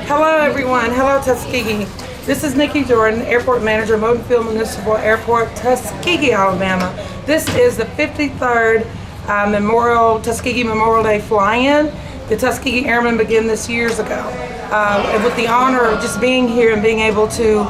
Hello everyone, hello Tuskegee. This is Nikki Jordan, Airport Manager, Moton Field Municipal Airport, Tuskegee, Alabama. This is the 53rd Tuskegee Memorial Day fly-in. The Tuskegee Airmen began this years ago. And with the honor of just being here and being able to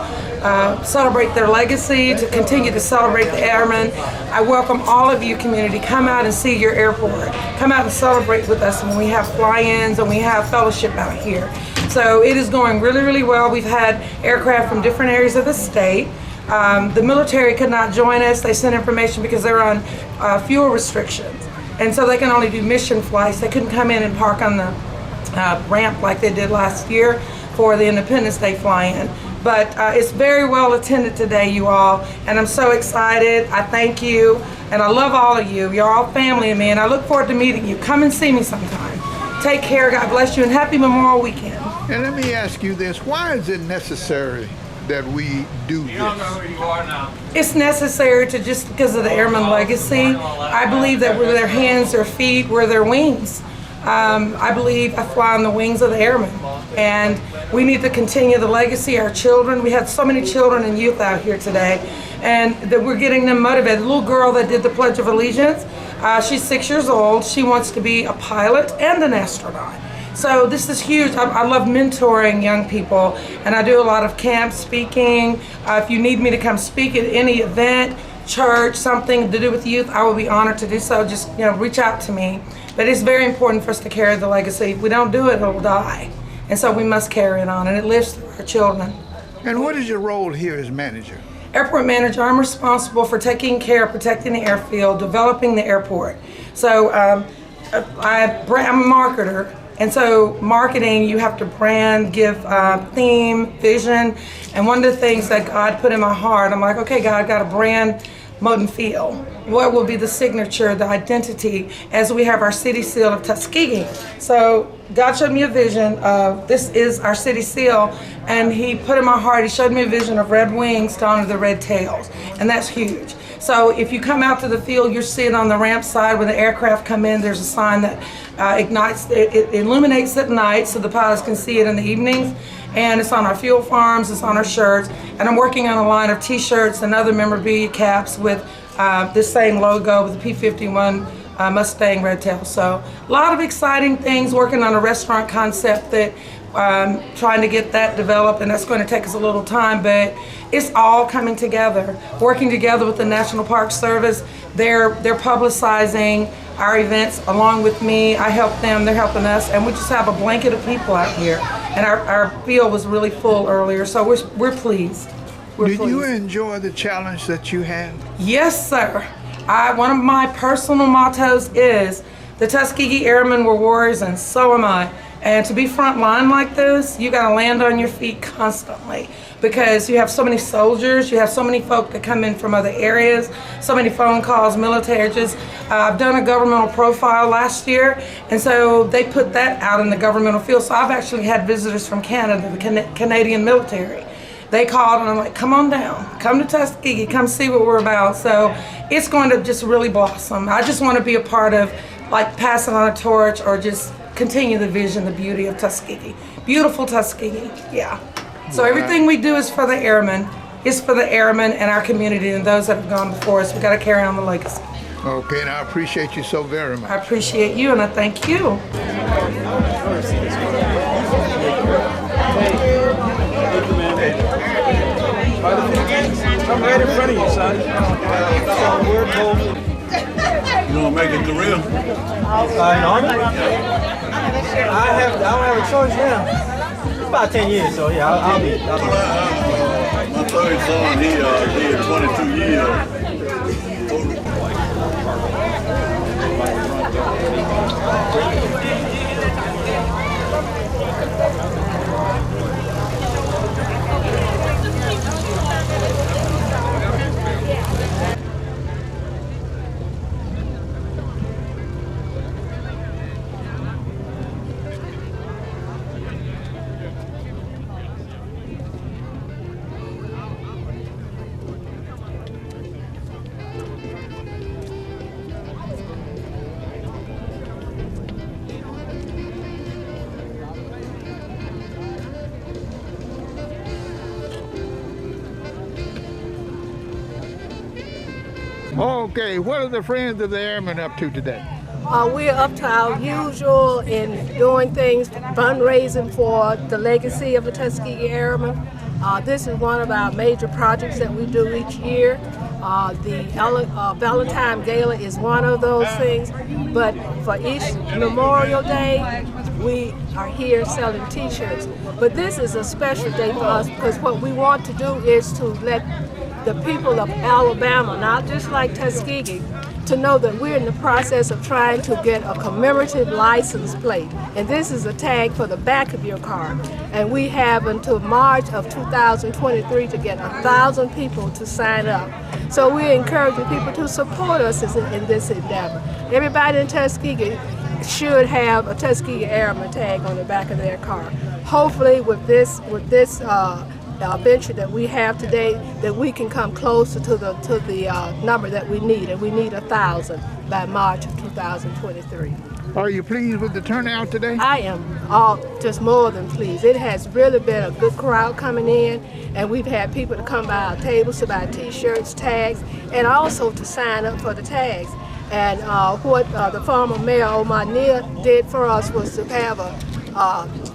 celebrate their legacy, to continue to celebrate the airmen, I welcome all of you community. Come out and see your airport. Come out and celebrate with us when we have fly-ins and we have fellowship out here. So it is going really, really well. We've had aircraft from different areas of the state. The military could not join us. They sent information because they're on fuel restrictions. And so they can only do mission flights. They couldn't come in and park on the ramp like they did last year for the Independence Day fly-in. But it's very well attended today, you all, and I'm so excited. I thank you, and I love all of you. You're all family to me, and I look forward to meeting you. Come and see me sometime. Take care, God bless you, and happy Memorial Weekend. And let me ask you this, why is it necessary that we do this? You don't know who you are now. It's necessary to just because of the airman legacy. I believe that we're their hands, their feet, we're their wings. I believe I fly on the wings of the airmen, and we need to continue the legacy. Our children, we had so many children and youth out here today, and that we're getting them motivated. The little girl that did the Pledge of Allegiance, she's 6 years old. She wants to be a pilot and an astronaut. So this is huge. I love mentoring young people, and I do a lot of camp speaking. If you need me to come speak at any event, church, something to do with youth, I will be honored to do so. Just reach out to me. But it's very important for us to carry the legacy. If we don't do it, it'll die. And so we must carry it on, and it lives through our children. And what is your role here as manager? Airport manager, I'm responsible for taking care of protecting the airfield, developing the airport. So I'm a marketer. And so marketing, you have to brand, give theme, vision. And one of the things that God put in my heart, I'm like, okay, God, I got to brand Moton Field. What will be the signature, the identity, as we have our city seal of Tuskegee? So God showed me a vision of this is our city seal, and He put in my heart, He showed me a vision of red wings to honor the red tails, and that's huge. So if you come out to the field, you're seeing on the ramp side when the aircraft come in, there's a sign that ignites, it illuminates at night so the pilots can see it in the evenings. And it's on our fuel farms, it's on our shirts. And I'm working on a line of t-shirts and other memorabilia caps with this same logo with the P-51 Mustang red tail. So a lot of exciting things, working on a restaurant concept that trying to get that developed, and that's going to take us a little time, but it's all coming together. Working together with the National Park Service, they're publicizing our events along with me. I help them, they're helping us, and we just have a blanket of people out here. And our field was really full earlier, so we're pleased. Did you enjoy the challenge that you had? Yes, sir. One of my personal mottos is, the Tuskegee Airmen were warriors and so am I. And to be front line like this, you gotta land on your feet constantly. because you have so many soldiers, you have so many folk that come in from other areas, so many phone calls, military. I've done a governmental profile last year, and so they put that out in the governmental field. So I've actually had visitors from Canada, the Canadian military. They called and I'm like, come on down, come to Tuskegee, come see what we're about. So it's going to just really blossom. I just want to be a part of like passing on a torch or just continue the vision, the beauty of Tuskegee. Beautiful Tuskegee, yeah. So everything we do is for the airmen. It's for the airmen and our community and those that have gone before us. We got to carry on the legacy. Okay, and I appreciate you so very much. I appreciate you and I thank you. I'm right in front of you, son. We're told. You want to make it the real? I don't have a choice now. It's about 10 years, so yeah, I'll be. My third son, he did 22 years. Okay, what are the Friends of the Airmen up to today? We're up to our usual in doing things, fundraising for the legacy of the Tuskegee Airmen. This is one of our major projects that we do each year. The Valentine Gala is one of those things, but for each Memorial Day, we are here selling t-shirts. But this is a special day for us because what we want to do is to let the people of Alabama, not just like Tuskegee, to know that we're in the process of trying to get a commemorative license plate. And this is a tag for the back of your car. And we have until March of 2023 to get 1,000 people to sign up. So we're encouraging people to support us in this endeavor. Everybody in Tuskegee should have a Tuskegee Airman tag on the back of their car. Hopefully with this venture that we have today, that we can come closer to the number that we need, and we need 1,000 by March of 2023. Are you pleased with the turnout today? I am just more than pleased. It has really been a good crowd coming in, and we've had people to come by our tables to buy t-shirts, tags, and also to sign up for the tags. And what the former Mayor Omar Neal did for us was to have a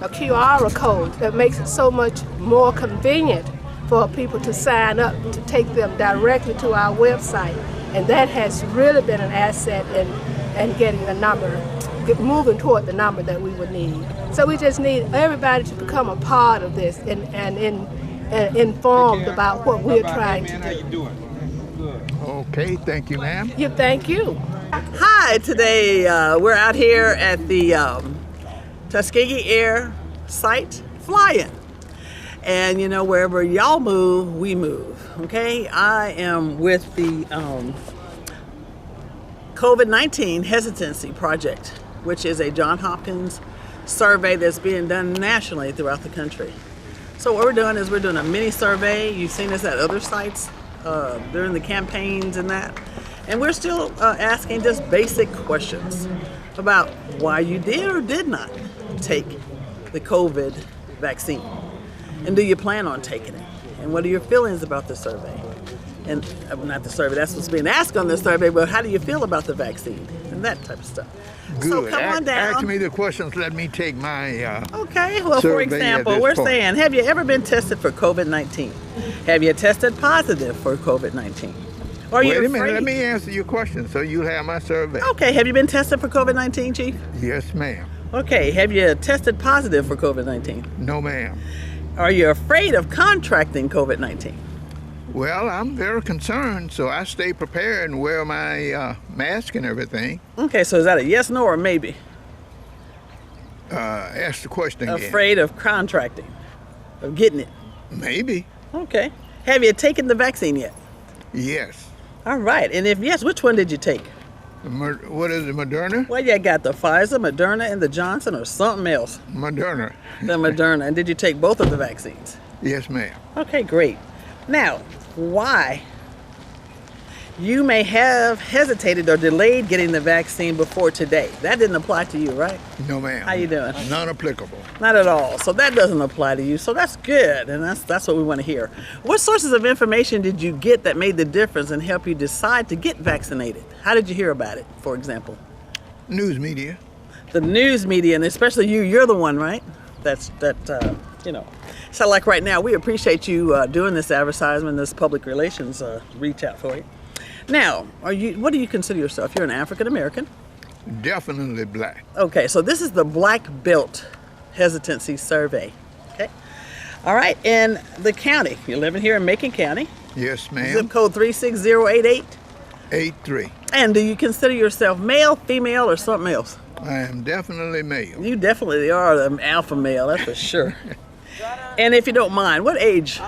QR code that makes it so much more convenient for people to sign up, to take them directly to our website. And that has really been an asset in getting the number, moving toward the number that we would need. So we just need everybody to become a part of this and informed about what we're trying to do. How you doing? Good. Okay, thank you, ma'am. Thank you. Hi, today we're out here at the Tuskegee Air site flying. And you know, wherever y'all move, we move, okay? I am with the COVID-19 Hesitancy Project, which is a Johns Hopkins survey that's being done nationally throughout the country. So what we're doing is we're doing a mini survey. You've seen us at other sites during the campaigns and that. And we're still asking just basic questions about why you did or did not take the COVID vaccine. And do you plan on taking it? And what are your feelings about the survey? And not the survey, that's what's being asked on the survey, but how do you feel about the vaccine? And that type of stuff. Good. So come on down. Ask me the questions, let me take my Okay, well, for survey example, at this we're point. saying, have you ever been tested for COVID-19? Have you tested positive for COVID-19? Or are you Wait a minute, afraid? let me answer your question so you'll have my survey. Okay, have you been tested for COVID-19, Chief? Yes, ma'am. Okay, have you tested positive for COVID-19? No, ma'am. Are you afraid of contracting COVID-19? Well, I'm very concerned, so I stay prepared and wear my mask and everything. Okay, so is that a yes, no, or maybe? Ask the question again. Afraid of contracting, of getting it? Maybe. Okay. Have you taken the vaccine yet? Yes. All right. And if yes, which one did you take? What is it, Moderna? Well, you got the Pfizer, Moderna, and the Johnson, or something else? Moderna. The Moderna. And did you take both of the vaccines? Yes, ma'am. Okay, great. Now, why you may have hesitated or delayed getting the vaccine before today. That didn't apply to you, right? No, ma'am. How you doing? Non-applicable. Not at all. So that doesn't apply to you. So that's good, and that's what we want to hear. What sources of information did you get that made the difference and help you decide to get vaccinated? How did you hear about it, for example? News media. The news media, and especially you're the one, right? You know. So like right now, we appreciate you doing this advertisement, this public relations reach out for you. Now, what do you consider yourself? You're an African American? Definitely black. Okay, so this is the Black Belt Hesitancy Survey. Okay. All right, in the county, you're living here in Macon County. Yes, ma'am. Zip code 36088. 83. And do you consider yourself male, female, or something else? I am definitely male. You definitely are an alpha male, that's for sure. And if you don't mind, what age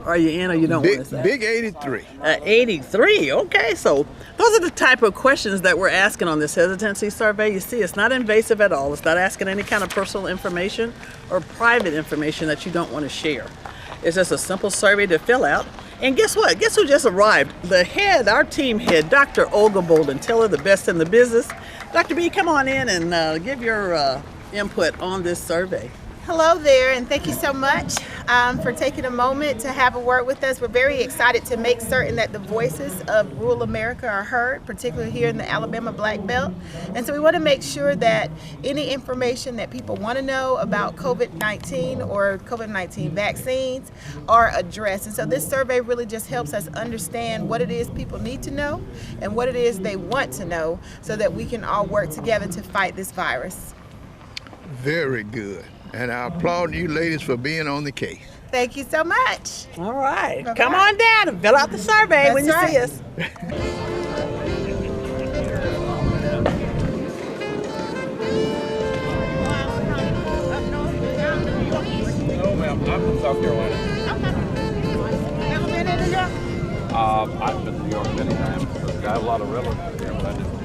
are you in, or you don't want to say? Big 83. 83, okay. So those are the type of questions that we're asking on this hesitancy survey. You see, it's not invasive at all. It's not asking any kind of personal information or private information that you don't want to share. It's just a simple survey to fill out. And guess what? Guess who just arrived? The head, our team head, Dr. Olga Bolden, tell her the best in the business. Dr. B, come on in and give your input on this survey. Hello there, and thank you so much for taking a moment to have a word with us. We're very excited to make certain that the voices of rural America are heard, particularly here in the Alabama Black Belt. And so we want to make sure that any information that people want to know about COVID-19 or COVID-19 vaccines are addressed. And so this survey really just helps us understand what it is people need to know and what it is they want to know so that we can all work together to fight this virus. Very good. And I applaud you ladies for being on the case. Thank you so much. All right. Bye-bye. Come on down and fill out the survey when you see us. No, ma'am. I'm from South Carolina. Never been in New York? I've been to New York many times. I have a lot of relatives there, but I didn't.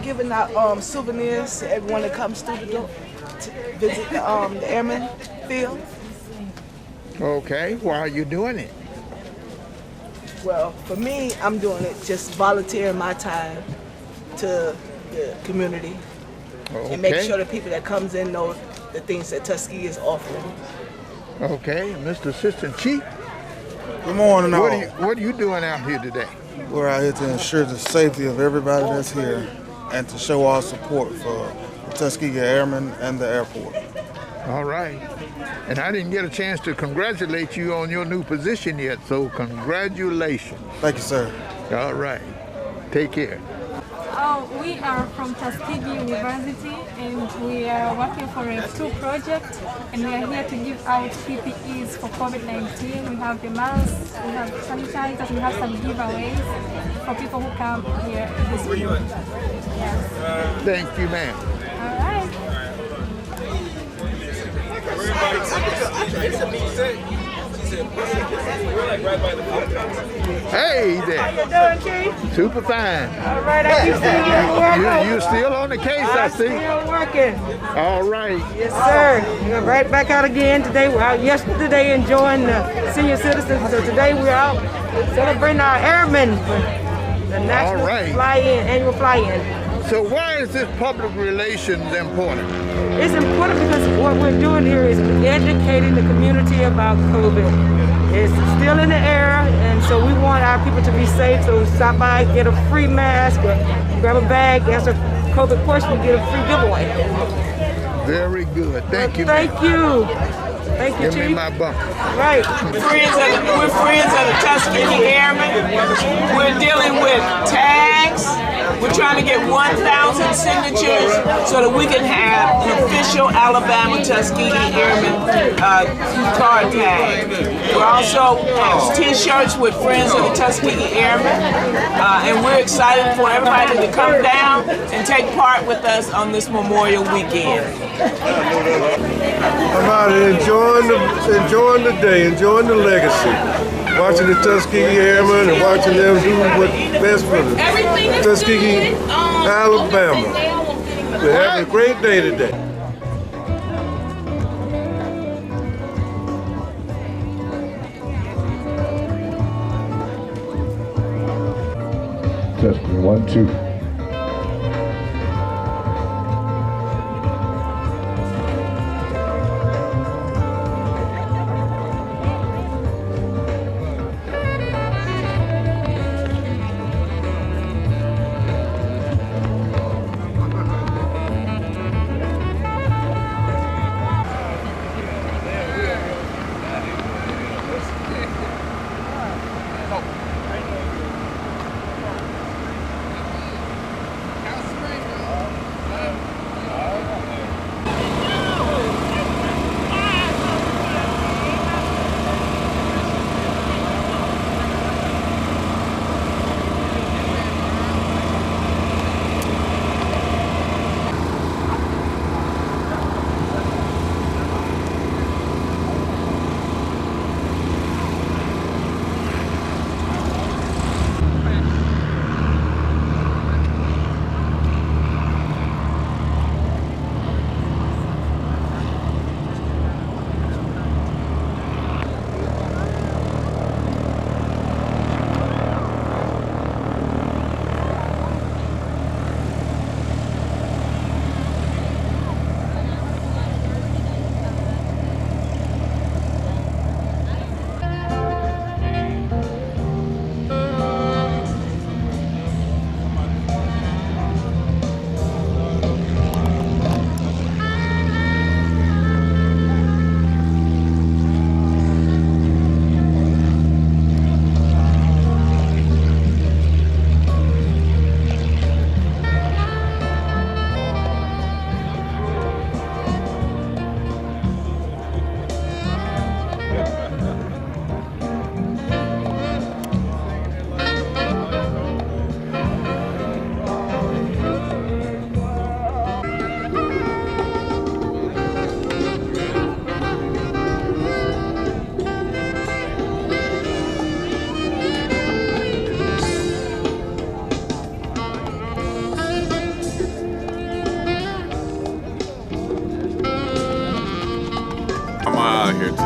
Giving out souvenirs to everyone that comes through the door to visit the airman field. Okay, why are you doing it? Well, for me, I'm doing it just volunteering my time to the community and make sure the people that comes in know the things that Tuskegee is offering. Okay, Mr. Assistant Chief, Good morning, all. what are you doing out here today? We're out here to ensure the safety of everybody that's here and to show our support for the Tuskegee Airmen and the airport. All right. And I didn't get a chance to congratulate you on your new position yet, so congratulations. Thank you, sir. All right. Take care. We are from Tuskegee University, and we are working for a school project, and we are here to give out PPEs for COVID-19. We have the masks, we have sanitizers, we have some giveaways for people who come here this week. Yes. Thank you, ma'am. All right. Hey there. How you doing, Chief? Super fine. All right, I keep seeing you working. You're still on the case, I see. Still working. All right. Yes, sir. We're right back out again today. We're out yesterday enjoying the senior citizens. So today we're out celebrating our airmen for the national All right. fly-in, annual fly-in. So why is this public relations important? It's important because what we're doing here is educating the community about COVID. It's still in the air, and so we want our people to be safe. So stop by, get a free mask, or grab a bag, answer a COVID question, get a free giveaway. Very good. Thank you, Thank ma'am. you. Thank you, Give me Chief. my bumper. Right. We're friends of the Tuskegee Airmen. We're dealing with tags, We're trying to get 1,000 signatures so that we can have an official Alabama Tuskegee Airmen card tag. We also have T-shirts with Friends of the Tuskegee Airmen, and we're excited for everybody to come down and take part with us on this Memorial Weekend. I'm out here enjoying the day, enjoying the legacy, watching the Tuskegee Airmen and watching them do what's best for the Tuskegee, Alabama. We're having a great day today. Testing 1, 2.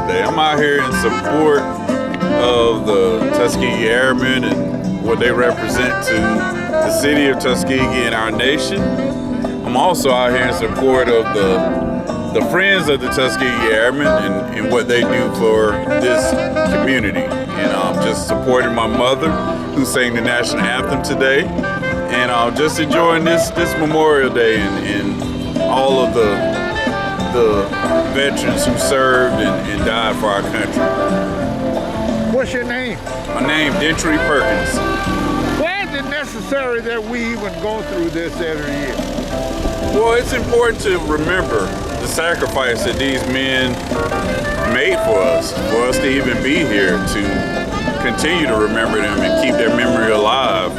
I'm out here in support of the Tuskegee Airmen and what they represent to the city of Tuskegee and our nation. I'm also out here in support of the Friends of the Tuskegee Airmen and what they do for this community. And I'm just supporting my mother, who sang the national anthem today, and I'm just enjoying this Memorial Day and all of the veterans who served and died for our country. What's your name? My name, Dentry Perkins. Why is it necessary that we even go through this every year? Well, it's important to remember the sacrifice that these men made for us to even be here, to continue to remember them and keep their memory alive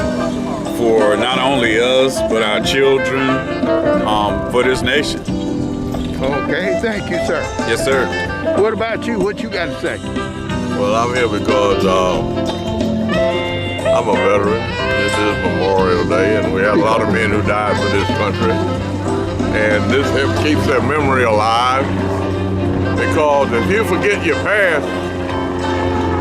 for not only us, but our children, for this nation. Okay, thank you, sir. Yes, sir. What about you? What you got to say? Well, I'm here because I'm a veteran. This is Memorial Day, and we have a lot of men who died for this country. And this keeps their memory alive, because if you forget your past,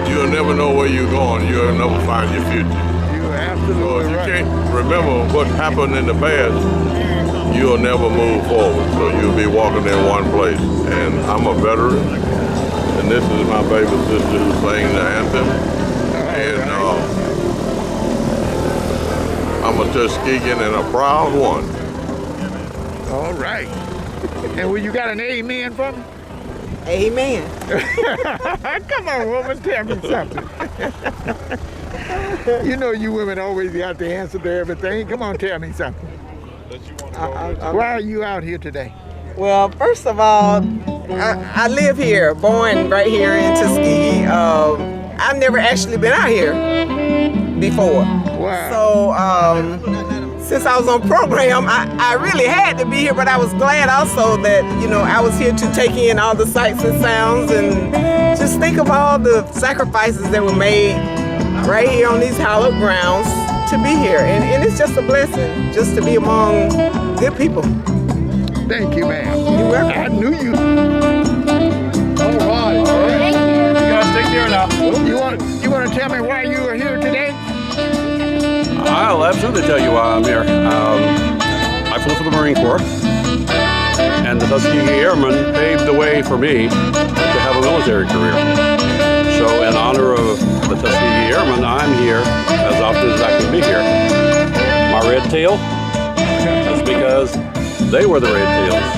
you'll never know where you're going. You'll never find your future. You're absolutely So if you right. can't remember what happened in the past, you'll never move forward. So you'll be walking in one place. And I'm a veteran, and this is my baby sister who sang the anthem. And I'm a Tuskegean and a proud one. All right. And well, you got an amen for me? Amen. Come on, woman, tell me something. You know you women always got the answer to everything. Come on, tell me something. Why are you out here today? Well, first of all, I live here, born right here in Tuskegee. I've never actually been out here before. Wow. So since I was on program, I really had to be here, but I was glad also that, you know, I was here to take in all the sights and sounds and just think of all the sacrifices that were made right here on these hallowed grounds to be here. And it's just a blessing just to be among good people. Thank you, ma'am. You're welcome. I knew you. All right. Thank you. You guys take care now. You want to tell me why you are here today? I'll absolutely tell you why I'm here. I flew for the Marine Corps, and the Tuskegee Airmen paved the way for me to have a military career. So in honor of the Tuskegee Airmen, I'm here as often as I can be here. My red tail is because they were the red tails.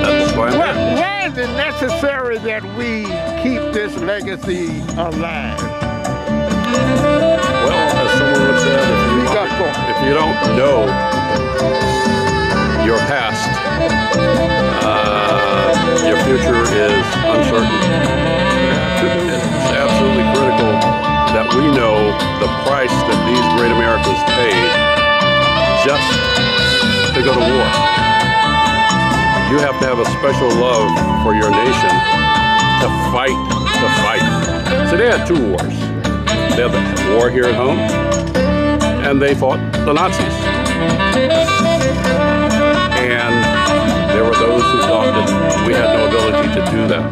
That's why I'm here. Why is it necessary that we keep this legacy alive? Well, as someone would say, if you don't know your past, your future is uncertain. It's absolutely critical that we know the price that these great Americans paid just to go to war. You have to have a special love for your nation to fight. So they had two wars. They had the war here at home, and they fought the Nazis. And there were those who thought that we had no ability to do that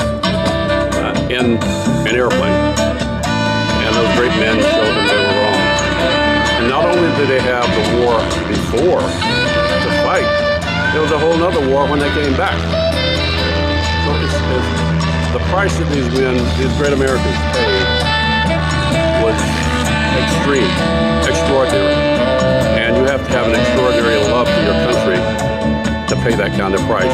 in an airplane. And those great men showed them they were wrong. And not only did they have the war before to fight, there was a whole other war when they came back. So it's the price that these men, these great Americans paid was extreme, extraordinary. And you have to have an extraordinary love for your country to pay that kind of price.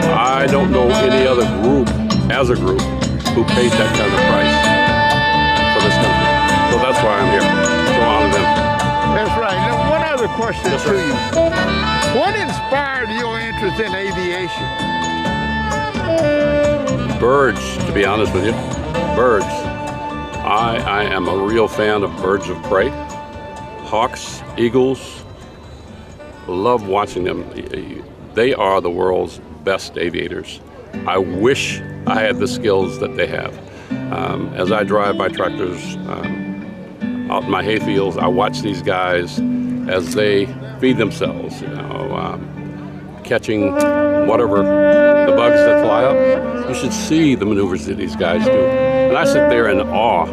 I don't know any other group, as a group, who paid that kind of price for this country. So that's why I'm here, to honor them. That's right. Now, one other question Yes, to sir. you. What inspired your interest in aviation? Birds, to be honest with you. Birds. I am a real fan of birds of prey. Hawks, eagles. Love watching them. They are the world's best aviators. I wish I had the skills that they have. As I drive my tractors out in my hayfields, I watch these guys as they feed themselves, catching whatever the bugs that fly up. You should see the maneuvers that these guys do. And I sit there in awe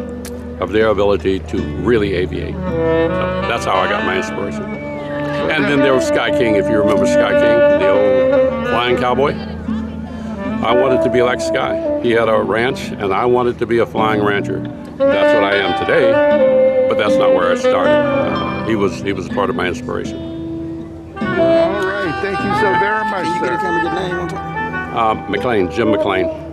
of their ability to really aviate. So that's how I got my inspiration. And then there was Sky King, if you remember Sky King, the old flying cowboy. I wanted to be like Sky. He had a ranch, and I wanted to be a flying rancher. That's what I am today, but that's not where I started. He was part of my inspiration. All right. Thank you so very much, Can you sir. tell me your name one time? McLean, Jim McLean.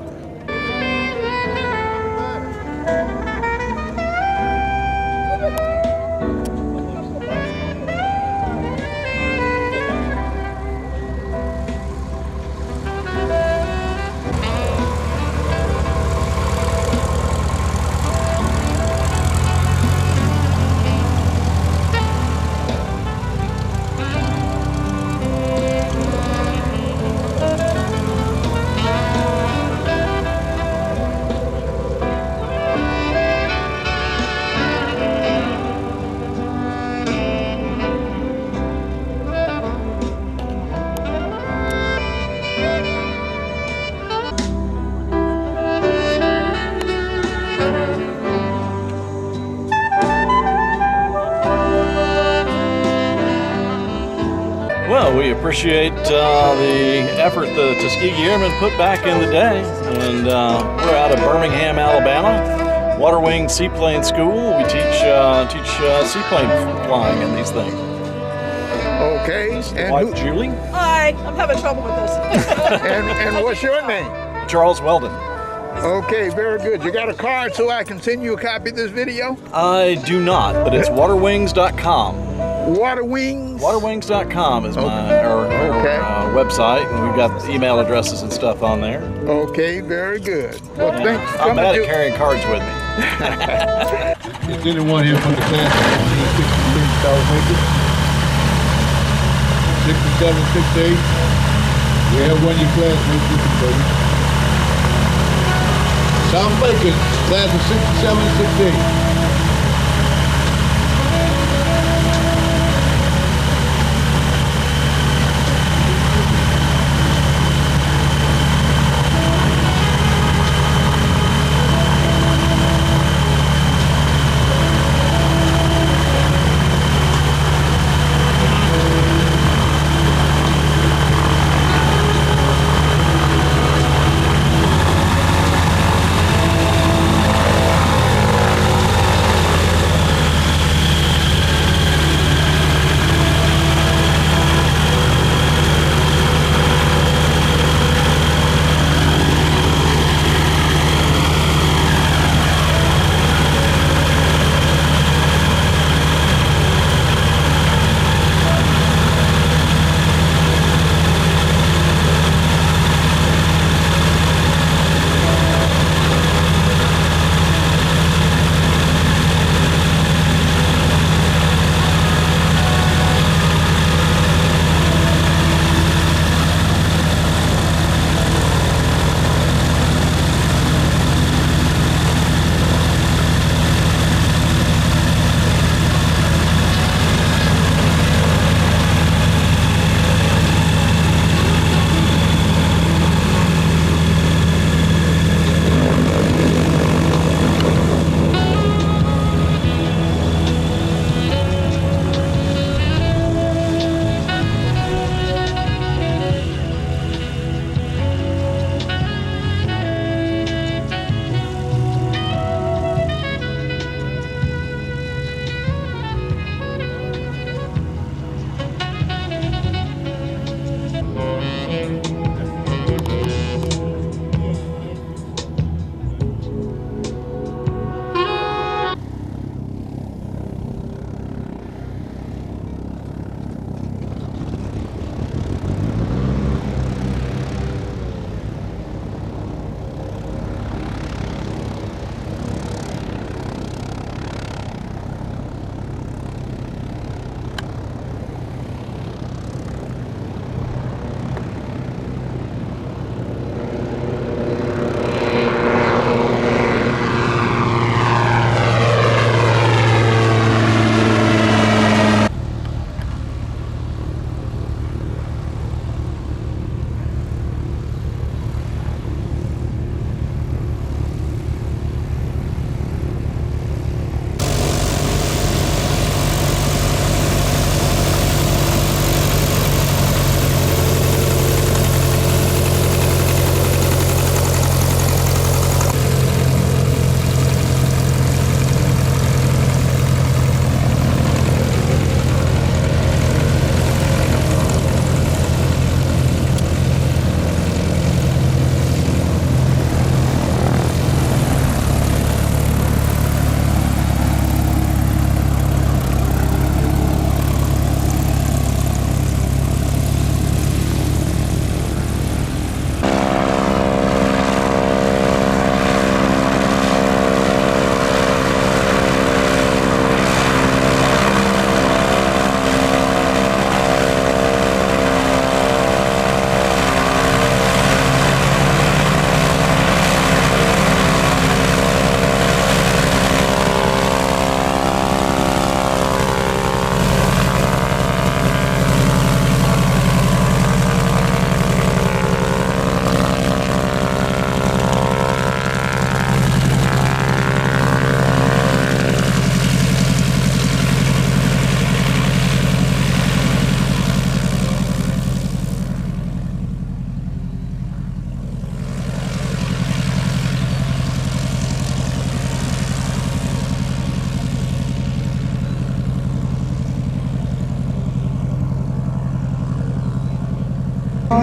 Well, we appreciate the effort the Tuskegee Airmen put back in the day, and we're out of Birmingham, Alabama, Water Wing Seaplane School. We teach seaplane flying and these things. Okay. Wife Julie. Hi, I'm having trouble with this. And what's your name? Charles Weldon. Okay, very good. You got a card so I can send you a copy of this video? I do not, but it's waterwings.com. Waterwings? Waterwings.com is my website, and we've got email addresses and stuff on there. Okay, very good. Well, thanks for I'm coming bad to- at carrying cards with me. Is anyone here from the class of 67, 68? We have one of your classmates with you, baby. South Macon, class of 67, 68.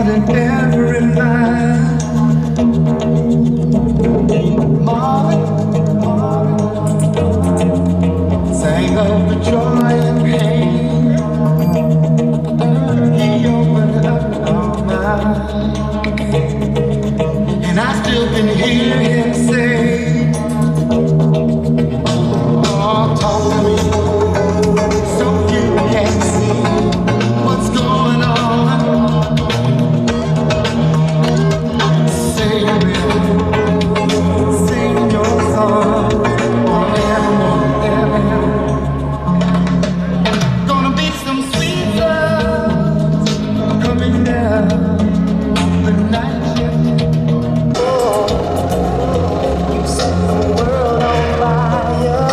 heart and every mind. Marvin sang of the joy and pain. He opened up our mind, and I still can hear him say, oh, talk to me so you can see what's going on. Sing your song. Gonna be some sweet love coming down the night shift. Oh, you set the world on fire,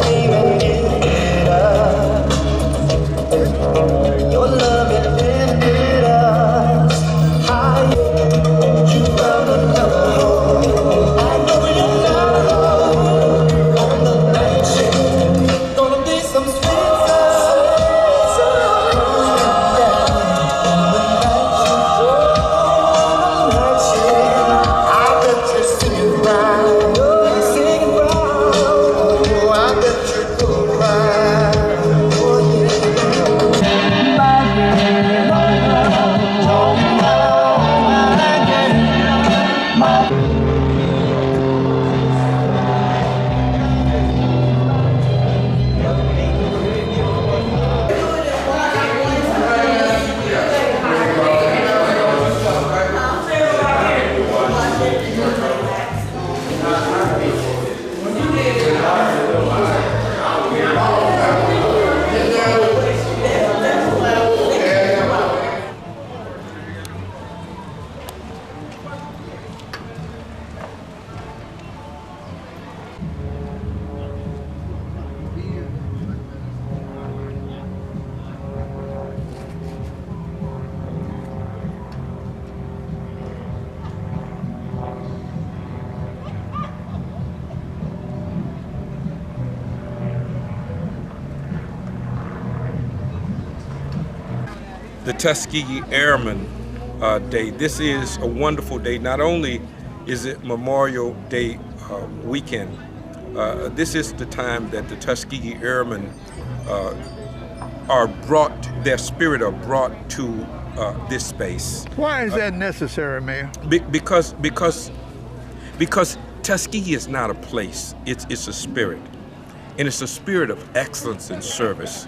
leaving it up. Your love it lifted us higher. You found another home. I know you're not alone on the night shift. Gonna be some sweet the Tuskegee Airmen Day. This is a wonderful day. Not only is it Memorial Day weekend, this is the time that the Tuskegee Airmen their spirit are brought to this space. Why is that necessary, Mayor? Because Tuskegee is not a place, it's a spirit. And it's a spirit of excellence and service.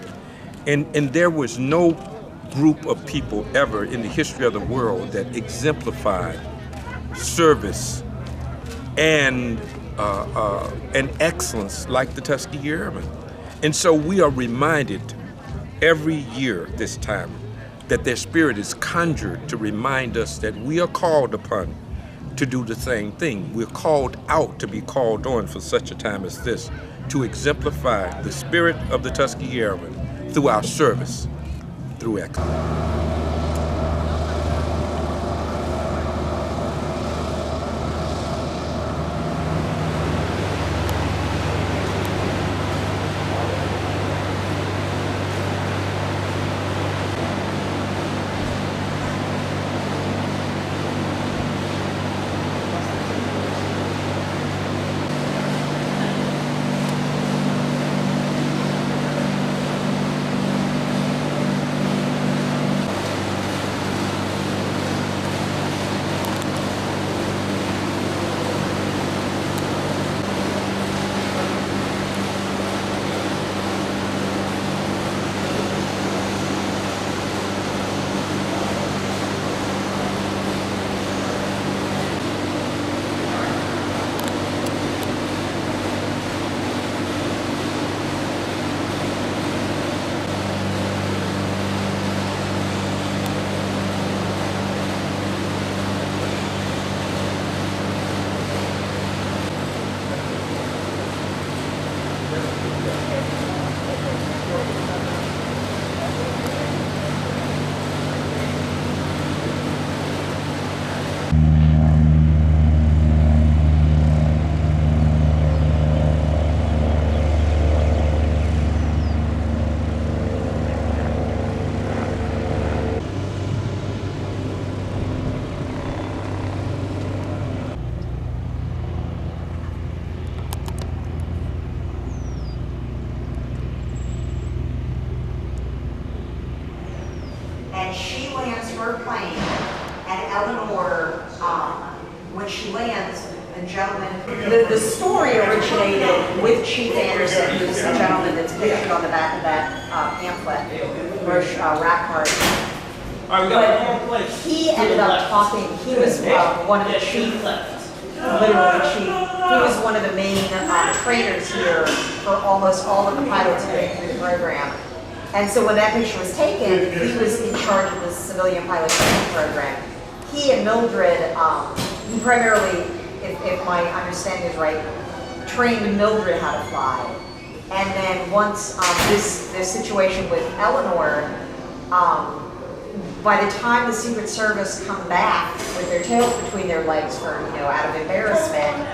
And there was no group of people ever in the history of the world that exemplified service and excellence like the Tuskegee Airmen. And so we are reminded every year this time that their spirit is conjured to remind us that we are called upon to do the same thing. We're called out to be called on for such a time as this, to exemplify the spirit of the Tuskegee Airmen through our service, through excellence. gentleman. The story originated with Chief Anderson, who's the gentleman that's pictured on the back of that pamphlet, Roche Rackard. But he ended up talking, he was one of the chief, literally chief, he was one of the main trainers here for almost all of the pilots going through the program. And so when that picture was taken, he was in charge of the civilian pilot training program. He and Mildred, he primarily, if my understanding is right, trained Mildred how to fly. And then once this situation with Eleanor, by the time the Secret Service come back with their tails between their legs for, out of embarrassment,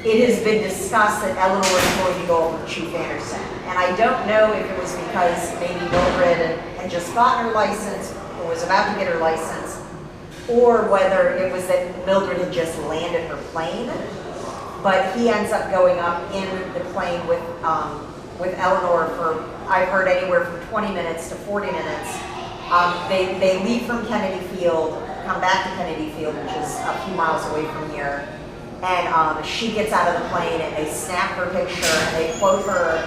it has been discussed that Eleanor is going to go over to Chief Anderson. And I don't know if it was because maybe Mildred had just gotten her license or was about to get her license, or whether it was that Mildred had just landed her plane. But he ends up going up in the plane with Eleanor for, I've heard, anywhere from 20 minutes to 40 minutes. They leave from Kennedy Field, come back to Kennedy Field, which is a few miles away from here. And she gets out of the plane and they snap her picture and they quote her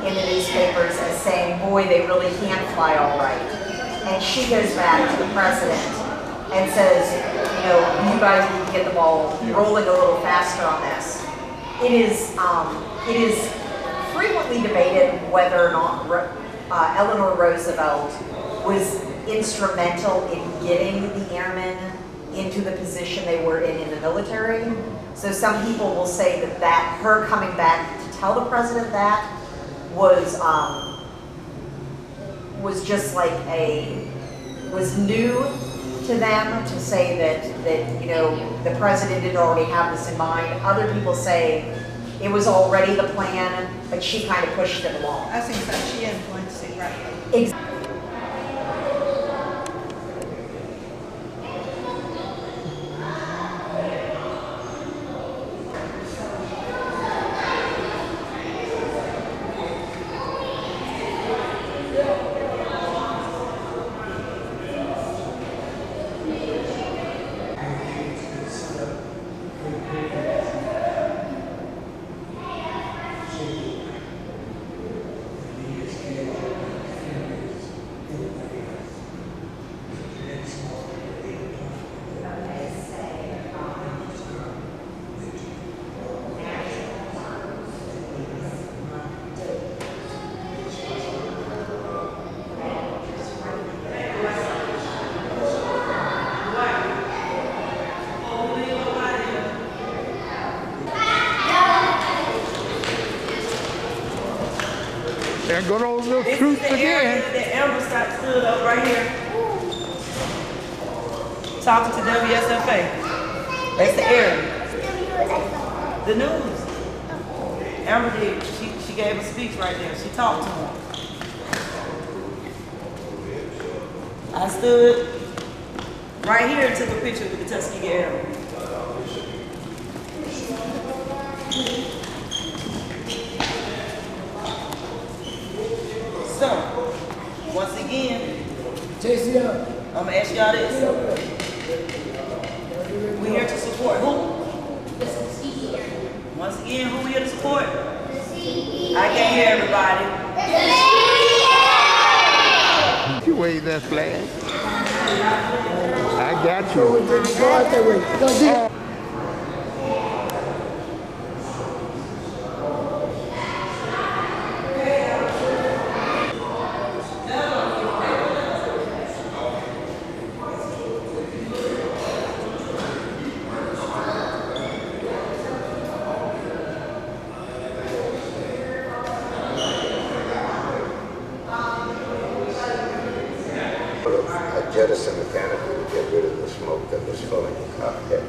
in the newspapers as saying, boy, they really can fly all right. And she goes back to the president and says, you guys need to get the ball rolling a little faster on this. It is frequently debated whether or not Eleanor Roosevelt was instrumental in getting the airmen into the position they were in the military. So some people will say that her coming back to tell the president that was just like was new to them, to say that the president didn't already have this in mind. Other people say it was already the plan, but she kind of pushed it along. I think so. She influenced it, right? Exactly. There go those little troops again. The Amber stood up right here talking to WSFA. That's the area. The news. Amber did. She gave a speech right there. She talked to them. I stood right here and took a picture with the Tuskegee Airmen. So, once again, I'm gonna ask y'all this. We're here to support who? Once again, who we here to support? I can't hear everybody. You wave that flag. I got you. Go out that way. Go deep. Jettison the canopy to get rid of the smoke that was filling the cockpit.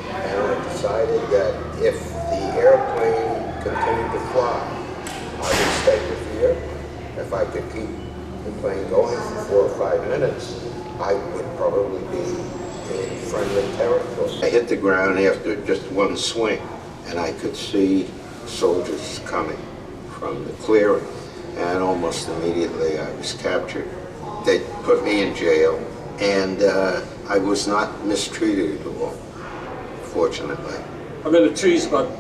And I decided that if the airplane continued to fly, I would stay with the airplane. If I could keep the plane going for 4 or 5 minutes, I would probably be in friendly territory. I hit the ground after just one swing, and I could see soldiers coming from the clearing, and almost immediately I was captured. They put me in jail, and I was not mistreated at all, fortunately. I'm in the trees about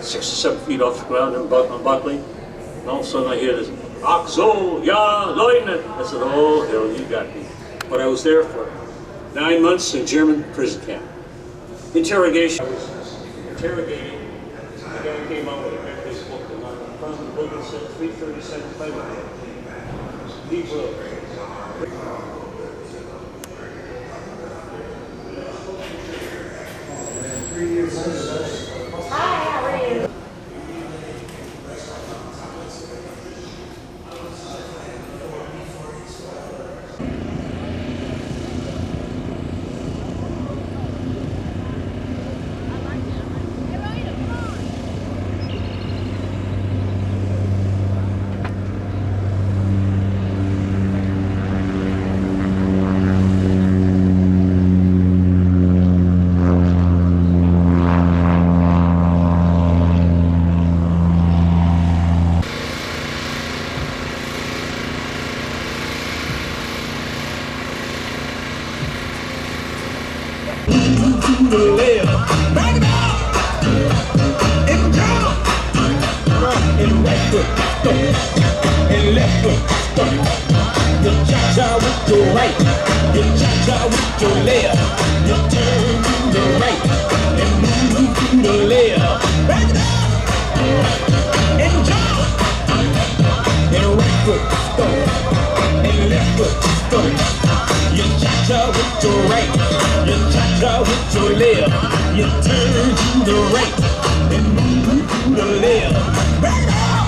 6 or 7 feet off the ground in Buckley, and all of a sudden I hear this, "Ach so, ja, Leutnant." I said, "Oh, hell, you got me." But I was there for 9 months in German prison camp. Interrogation. I was interrogating. The guy came out with a big big book, and I found the book that said 337 playbook. He will. Hi, how are you? to the left, back it up, and jump, and right foot, stomp, and left foot, stomp. You cha-cha with your right, you cha-cha with your left, you turn to the right, and move to the left, back it up, and jump, and right foot, stomp, and left foot, stomp. You cha-cha with your right, you cha-cha with your left, you turn to the right, and move to the left, back it up,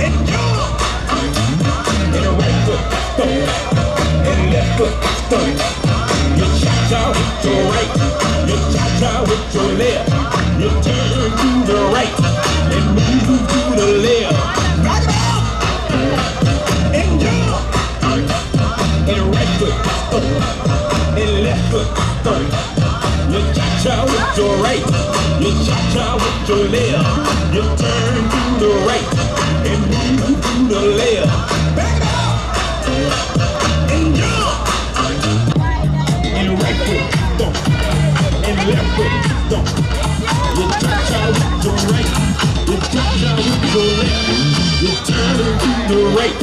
and jump, and a right foot stomp, and left foot stomp. You cha-cha with your right, you cha-cha with your left, you turn to the right, and move to the left, back it up, and jump, and right foot stomp, and left foot stomp. You cha-cha with your right, you cha-cha with your left, you turn to the right, and move to the left, back it up, and jump, and right foot stomp, and left foot stomp. You cha-cha with your right, you cha-cha with your left, you turn to the right,